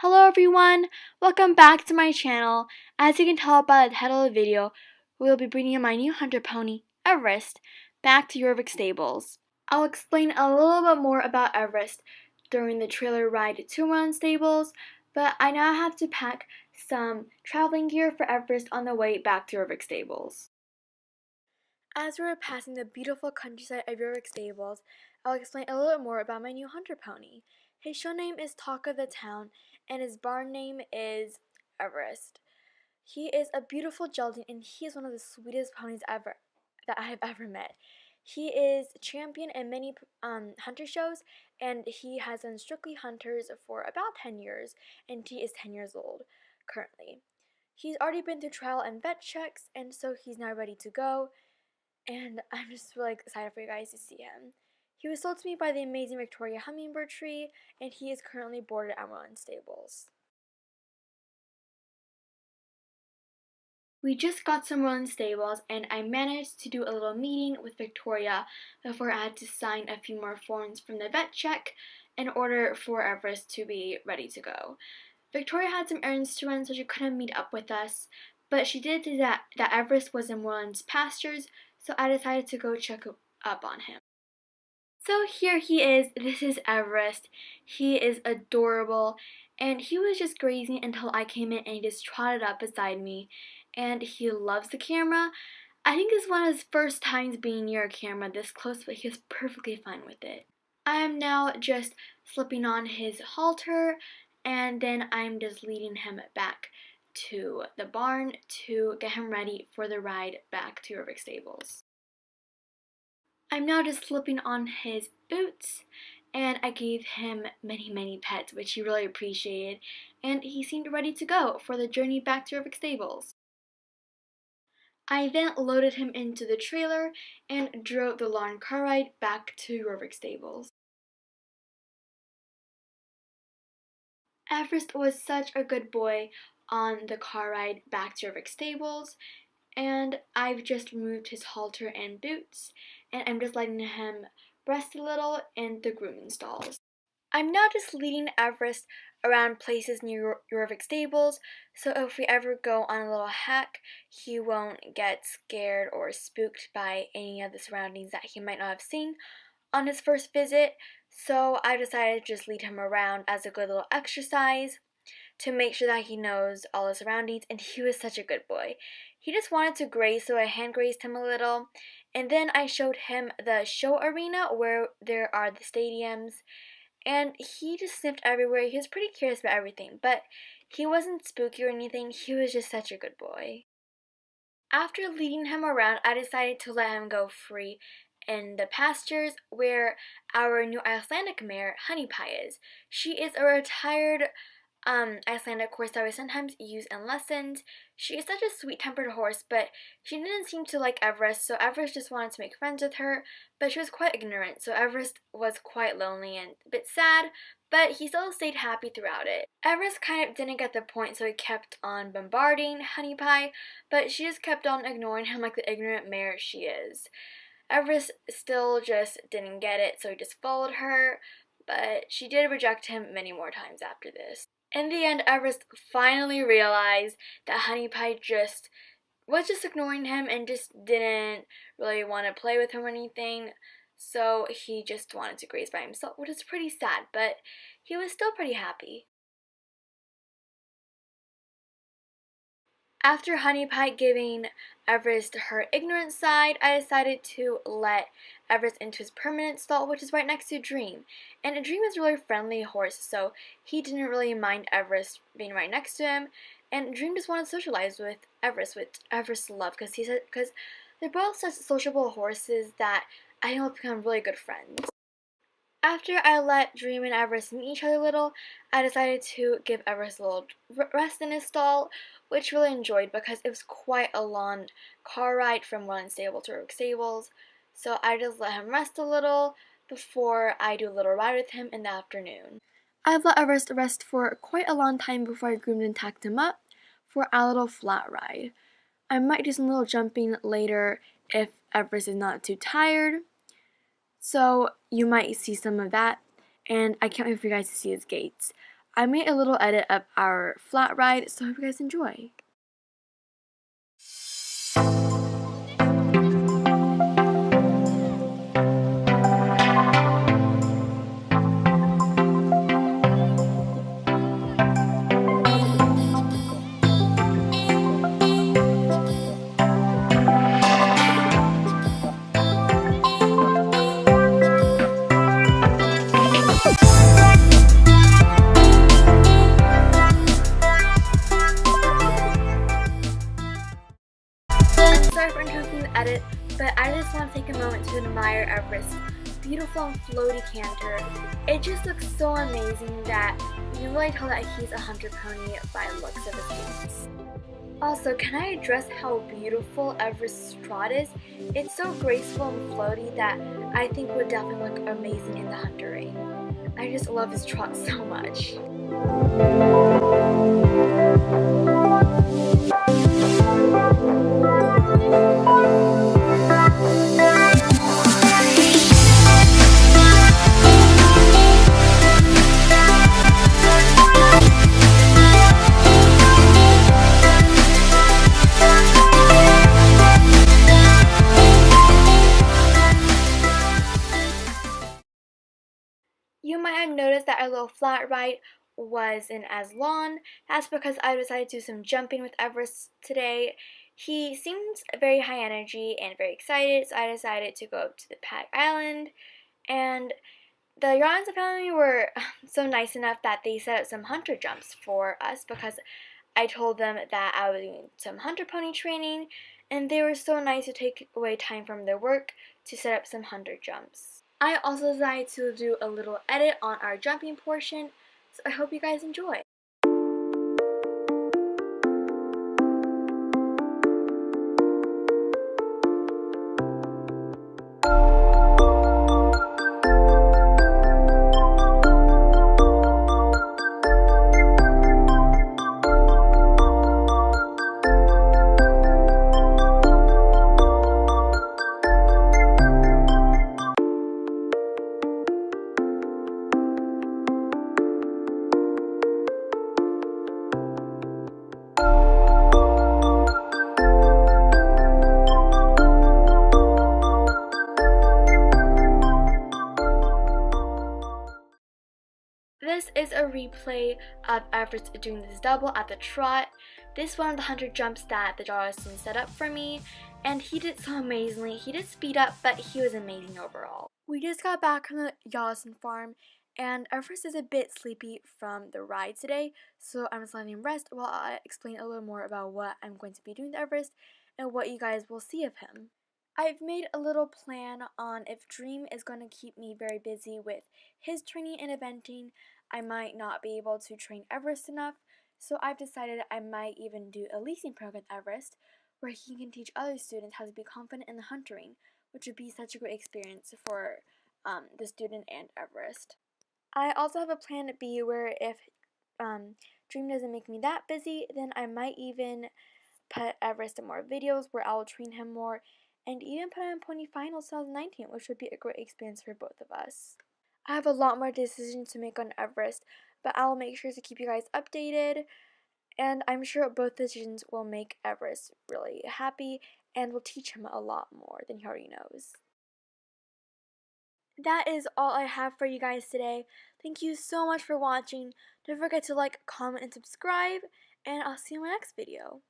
Hello everyone, welcome back to my channel. As you can tell by the title of the video, we will be bringing my new hunter pony, Everest, back to Jorvik stables. I'll explain a little bit more about Everest during the trailer ride to Run stables, but I now have to pack some traveling gear for Everest on the way back to Jorvik stables. As we're passing the beautiful countryside of Jorvik stables, I'll explain a little bit more about my new hunter pony. His show name is Talk of the Town, and his barn name is Everest. He is a beautiful gelding, and he is one of the sweetest ponies ever that I have ever met. He is champion in many hunter shows, and he has done Strictly Hunters for about 10 years, and he is 10 years old currently. He's already been through trial and vet checks, and so he's now ready to go, and I'm just really excited for you guys to see him. He was sold to me by the amazing Victoria Hummingbird Tree, and he is currently boarded at Merlin Stables. We just got some Merlin Stables, and I managed to do a little meeting with Victoria before I had to sign a few more forms from the vet check in order for Everest to be ready to go. Victoria had some errands to run, so she couldn't meet up with us, but she did say that Everest was in Merlin's pastures, so I decided to go check up on him. So here he is. This is Everest. He is adorable, and he was just grazing until I came in and he just trotted up beside me, and he loves the camera. I think this is one of his first times being near a camera this close, but he was perfectly fine with it. I am now just slipping on his halter, and then I'm just leading him back to the barn to get him ready for the ride back to Jorvik stables. I'm now just slipping on his boots, and I gave him many pets, which he really appreciated, and he seemed ready to go for the journey back to Jorvik stables. I then loaded him into the trailer and drove the lawn car ride back to Jorvik stables. Everest was such a good boy on the car ride back to Jorvik stables, and I've just removed his halter and boots, and I'm just letting him rest a little in the grooming stalls. I'm now just leading Everest around places near Jorvik stables, so if we ever go on a little hack, he won't get scared or spooked by any of the surroundings that he might not have seen on his first visit. So I decided to just lead him around as a good little exercise to make sure that he knows all the surroundings, and he was such a good boy. He just wanted to graze, so I hand grazed him a little, and then I showed him the show arena where there are the stadiums, and he just sniffed everywhere. He was pretty curious about everything, but he wasn't spooky or anything. He was just such a good boy. After leading him around, I decided to let him go free in the pastures where our new Icelandic mare, Honey Pie, is. She is a retired Icelandic horse that we sometimes use in lessons. She is such a sweet-tempered horse, but she didn't seem to like Everest, so Everest just wanted to make friends with her, but she was quite ignorant, so Everest was quite lonely and a bit sad, but he still stayed happy throughout it. Everest kind of didn't get the point, so he kept on bombarding Honey Pie, but she just kept on ignoring him like the ignorant mare she is. Everest still just didn't get it, so he just followed her, but she did reject him many more times after this. In the end, Everest finally realized that Honey Pie was just ignoring him and just didn't really want to play with him or anything. So he just wanted to graze by himself, which is pretty sad, but he was still pretty happy. After Honey Pie giving Everest her ignorant side, I decided to let Everest into his permanent stall, which is right next to Dream. And Dream is a really friendly horse, so he didn't really mind Everest being right next to him. And Dream just wanted to socialize with Everest, which Everest loved, because they're both such sociable horses that I think they'll become really good friends. After I let Dream and Everest meet each other a little, I decided to give Everest a little rest in his stall, which really enjoyed because it was quite a long car ride from one stable to Jorvik stables. So I just let him rest a little before I do a little ride with him in the afternoon. I've let Everest rest for quite a long time before I groomed and tacked him up for a little flat ride. I might do some little jumping later if Everest is not too tired. So you might see some of that, and I can't wait for you guys to see his gaits. I made a little edit of our flat ride, so I hope you guys enjoy. Sorry for interrupting the edit, but I just want to take a moment to admire Everest's beautiful and floaty canter. It just looks so amazing that you can really tell that he's a hunter pony by the looks of his gaits. Also, can I address how beautiful Everest's trot is? It's so graceful and floaty that I think would definitely look amazing in the hunter ring. I just love his trot so much. You might have noticed that our little flat ride wasn't as long. That's because I decided to do some jumping with Everest today. He seems very high energy and very excited, so I decided to go up to the Pack Island. And the Johnson family were so nice enough that they set up some hunter jumps for us because I told them that I was doing some hunter pony training, and they were so nice to take away time from their work to set up some hunter jumps. I also decided to do a little edit on our jumping portion, so I hope you guys enjoy. This is a replay of Everest doing this double at the trot. This is one of the hunter jumps that the Jarlson set up for me, and he did so amazingly. He did speed up, but he was amazing overall. We just got back from the Jarlson farm, and Everest is a bit sleepy from the ride today, so I'm just letting him rest while I explain a little more about what I'm going to be doing with Everest and what you guys will see of him. I've made a little plan on if Dream is going to keep me very busy with his training and eventing, I might not be able to train Everest enough, so I've decided I might even do a leasing program with Everest where he can teach other students how to be confident in the huntering, which would be such a great experience for the student and Everest. I also have a plan B where if Dream doesn't make me that busy, then I might even put Everest in more videos where I'll train him more, and even put him in Pony Finals 2019, which would be a great experience for both of us. I have a lot more decisions to make on Everest, but I'll make sure to keep you guys updated, and I'm sure both decisions will make Everest really happy and will teach him a lot more than he already knows. That is all I have for you guys today. Thank you so much for watching. Don't forget to like, comment, and subscribe, and I'll see you in my next video.